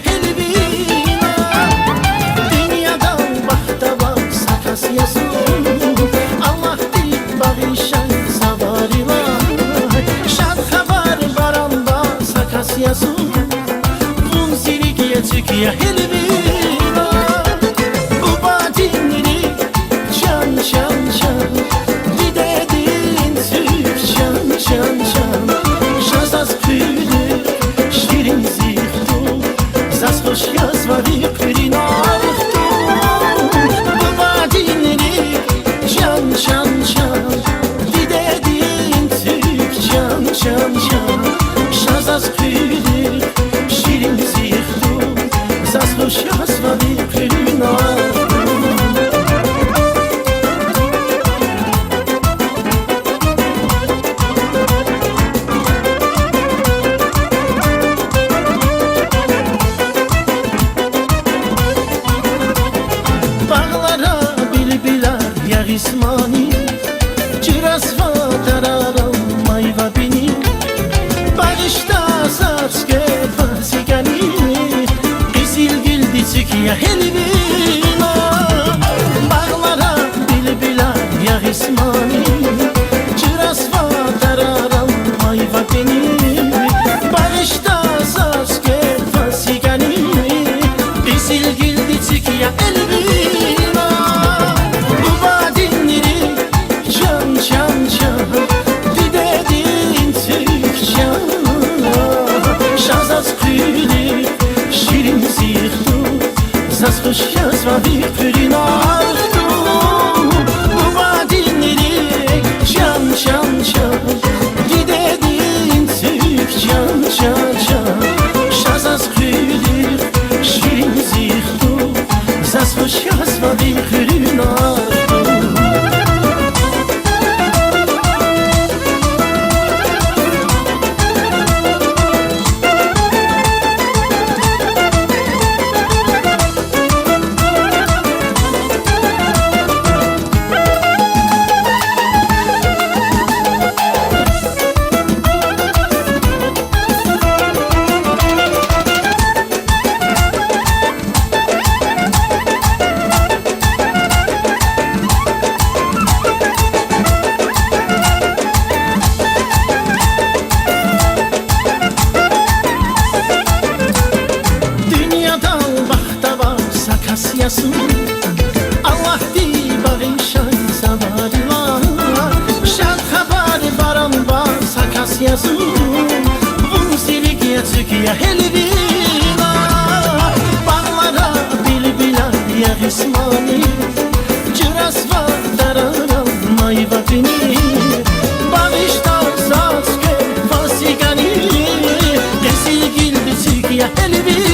helvina. Dünyadan baxta var sakas yazın, Allah deyip bağışan savarilar. Şad xabar baranda sakas yazın, bun zirigiye çıkıya helvina. Bu badinleri can can can, gidedin Türk can can can. Şazaz püdür şirin zihtu, zaz hoş yazvari pürin ahtu. Bu badinleri can can can, gidedin Türk can can can. Şazaz püdür şirin zihtu, zaz hoş yazvari pürin ahtu. Bağlara bilbiler ya İsmani, Cirasva tararam mayva bini. Bağışta saçke fasigani, Esil gildi çıkıya helvina. Bağlara bilbiler ya İsmani, Cirasva tararam mayva bini. Bağışta saçke fasigani, Esil gildi çıkıya helvina. Zaz hoş yazvari pürin ahtu. Bu badinleri can can can, gidedin Türk can can can. Şazaz pürir şirin zihtu, zaz hoş yazvari pürin ahtu. Yazın, Allah di bağışan savarilar. Şad xabar baran var sakas yazın, bun zirigiye çıkıya helvina. Bağlara bilbiler ya İsmani, Cirasva tararam mayva bini. Bağışta saçke fasigani, Esil gildi çıkıya helvina.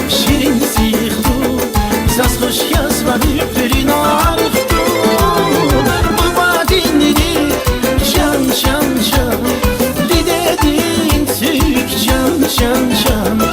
Şirin zihtu, zaz hoş yazvari pürin ahtu. Bu badinleri can can can, gidedin Türk can can can.